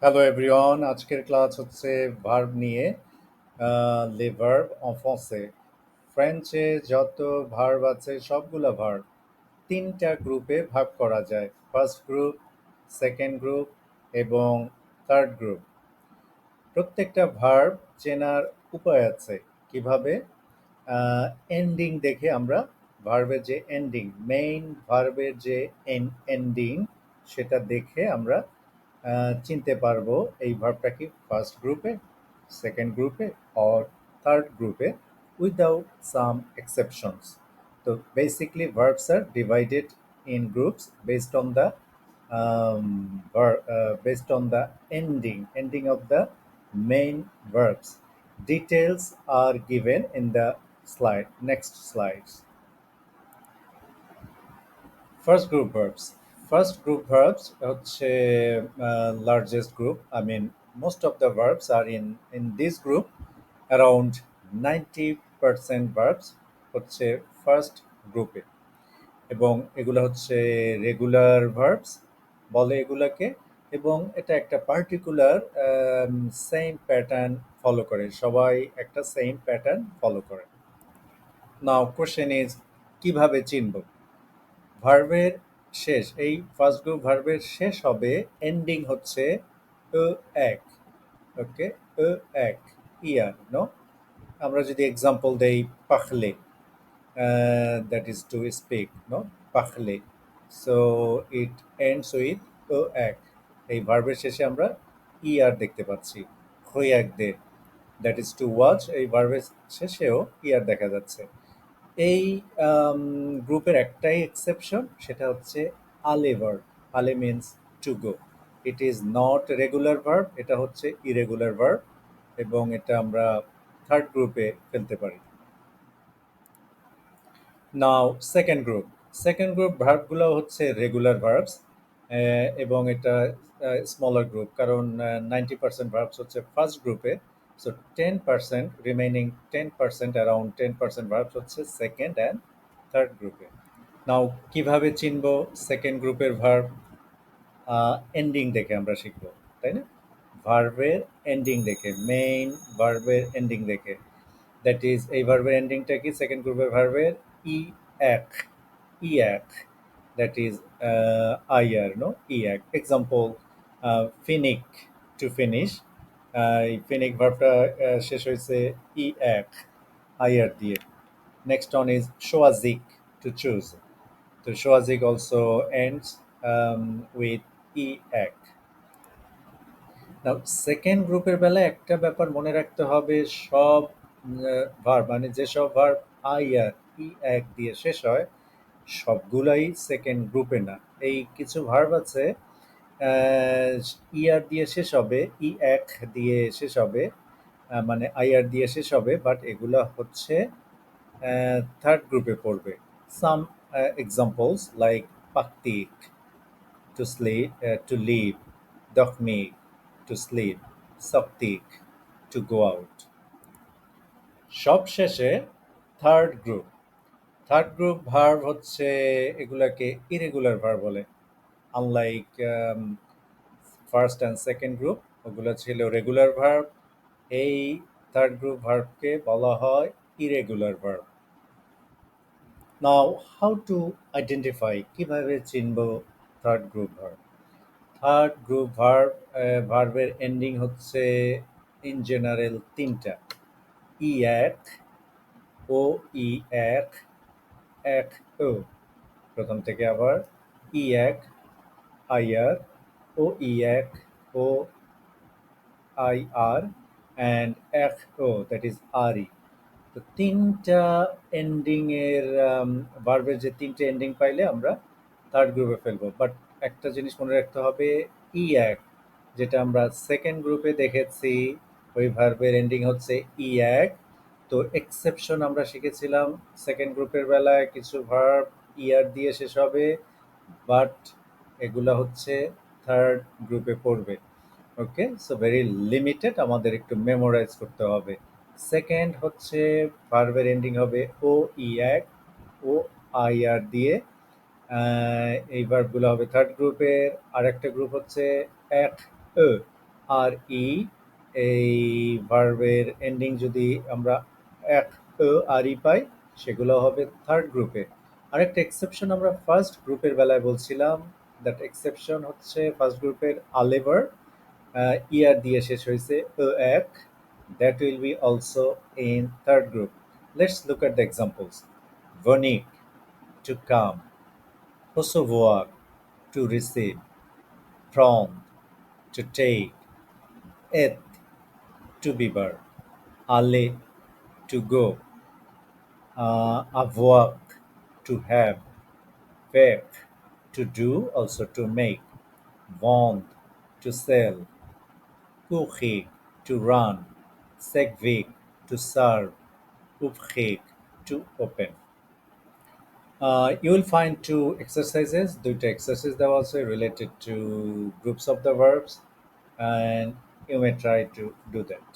Hello everyone, আজকের class হচ্ছে verb নিয়ে। লে ভার্ব অন ফ্রান্সে। ফ্রেঞ্চে যত ভার্ব আছে সবগুলো ভার্ব তিনটা গ্রুপে ভাগ করা যায়: ফার্স্ট গ্রুপ, সেকেন্ড গ্রুপ এবং থার্ড গ্রুপ। প্রত্যেকটা ভার্ব চেনার উপায় আছে। কিভাবে? এন্ডিং দেখে আমরা ভার্বের যে এন্ডিং, মেইন ভার্বের যে এন্ডিং, সেটা দেখে আমরা চিনতে পারবো এই ভার্বটা কি ফার্স্ট গ্রুপে, সেকেন্ড গ্রুপে অর থার্ড গ্রুপে, উইদাউট সাম এক্সেপশনস। তো basically verbs are divided in groups based on the ending of the main verbs. Details are given in the next slides. First group verbs হচ্ছে largest group. I mean, most of the verbs are in this group. Around 90% verbs হচ্ছে first গ্রুপে, এবং এগুলো হচ্ছে regular verbs বলে এগুলাকে, এবং এটা একটা পার্টিকুলার সেম প্যাটার্ন ফলো করে, সবাই একটা সেম প্যাটার্ন ফলো করে। নাও কোশ্চেন ইজ, কিভাবে চিনব? ভার্বের শেষ, এই ফার্স্ট গ্রুপ ভার্বের শেষ হবে, এন্ডিং হচ্ছে ও এক। ওকে, ও এক, ইয়ার নো। আমরা যদি এক্সাম্পল দেই, পাখলে, that is to speak, no, পাখলে। সো ইট এন্ডস উইথ ও এক। এই ভার্বের শেষে আমরা ইয়ার দেখতে পাচ্ছি। হইয়াক দে, দ্যাট ইজ টু ওয়াচ, এই ভার্বের শেষেও ইয়ার দেখা যাচ্ছে। এই গ্রুপের একটাই এক্সেপশন, সেটা হচ্ছে আলে ভার্ব। আলে means to go. It is not regular verb, এটা হচ্ছে ইরেগুলার ভার্ব, এবং এটা আমরা থার্ড গ্রুপে ফেলতে পারি। নাও সেকেন্ড গ্রুপ ভার্বগুলো হচ্ছে রেগুলার ভার্বস, এবং এটা স্মলার গ্রুপ, কারণ 90% ভার্বস হচ্ছে ফার্স্ট গ্রুপে। সো 10%, রিমেইনিং 10%, অ্যারাউন্ড 10% ভার্বস হচ্ছে সেকেন্ড অ্যান্ড থার্ড গ্রুপে। নাও কিভাবে চিনব সেকেন্ড গ্রুপের ভার্ব? এন্ডিং দেখে আমরা শিখব, তাই না? ভার্বের এন্ডিং দেখে, মেইন ভার্বের এন্ডিং দেখে। দ্যাট ইজ, এই ভার্বের এন্ডিংটা কি সেকেন্ড গ্রুপের ভার্বের? ই এক, ই এক, দ্যাট ইজ আইয়ার, নো, ই এক। এক্সাম্পল, ফিনিক, টু ফিনিশ। এই ফিনিক ভার্বটা শেষ হয়েছে ই এক, আইয়ার দিয়ে। নেক্সট অন ইজ শোয়াজিক, টু চুজ। তো শোয়াজিক অলসো এন্ডস উইথ ই এক। নাও সেকেন্ড গ্রুপের বেলায় একটা ব্যাপার মনে রাখতে হবে, সব ভার্ব, মানে যেসব ভার্ব আই আর ই এক দিয়ে শেষ হয়, সবগুলাই সেকেন্ড গ্রুপে না। এই কিছু ভার্ব আছে ইয়ার দিয়ে শেষ হবে, ই এক দিয়ে শেষ হবে, মানে আইআর দিয়ে শেষ হবে, বাট এগুলা হচ্ছে থার্ড গ্রুপে পড়বে। সাম এক্সাম্পলস লাইক পাকতিক, to sleep, to leave, dochmig, to sleep, soptik, to go out. সব শেষে থার্ড গ্রুপ ভার্ব হচ্ছে, এগুলাকে ইরেগুলার ভার্ব বলে। Unlike first and second group, ওগুলো ছিল রেগুলার ভার্ব। এই থার্ড গ্রুপ ভার্বকে বলা হয় irregular verb. Now how to identify, কিভাবে চিনব third group verb? Third group ভার্বের এন্ডিং হচ্ছে ইন জেনারেল তিনটা: ই এক, ও ই এক, এক ও। প্রথম থেকে আবার ই এক, আই আর, ও ই এক, ও আই আর, অ্যান্ড এক ও, দ্যাট ইজ আর ই। তো তিনটা এন্ডিং এর ভার্বের যে তিনটে এন্ডিং পাইলে আমরা থার্ড গ্রুপে ফেলবো। বাট একটা জিনিস মনে রাখতে হবে, ই এক, যেটা আমরা সেকেন্ড গ্রুপে দেখেছি, ওই ভার্বের এন্ডিং হচ্ছে ই এক। তো এক্সেপশন আমরা শিখেছিলাম, সেকেন্ড গ্রুপের বেলায় কিছু ভার্ব ইয়ার দিয়ে শেষ হবে, বাট এগুলা হচ্ছে থার্ড গ্রুপে পড়বে। ওকে, সো ভেরি লিমিটেড, আমাদের একটু মেমোরাইজ করতে হবে। সেকেন্ড হচ্ছে ভার্বের এন্ডিং হবে ও ই এক, ও আই আর দিয়ে। এই ভার্বগুলো হবে থার্ড গ্রুপের। আর একটা গ্রুপ হচ্ছে এক ও, আর ই এই ভার্বের এন্ডিং যদি আমরা এক আর ই পাই সেগুলো হবে থার্ড গ্রুপে। আরেকটা এক্সেপশন আমরা ফার্স্ট গ্রুপের বেলায় বলছিলাম, দ্যাট এক্সেপশন হচ্ছে ফার্স্ট গ্রুপের আলেভার ইয়ার দিয়ে শেষ হয়েছে এক, that will be also in third group. Let's look at the examples. ভনিক, to come; recevoir, to receive; prompt, to take; être, to be verb; aller, to go; avoir, to have; faire, to do, also to make; vendre, to sell; courir, to run; servir, to serve; ouvrir, to open. You will find two exercises. দুইটা exercise দেওয়া আছে related to groups of the verbs, and you may try to do that.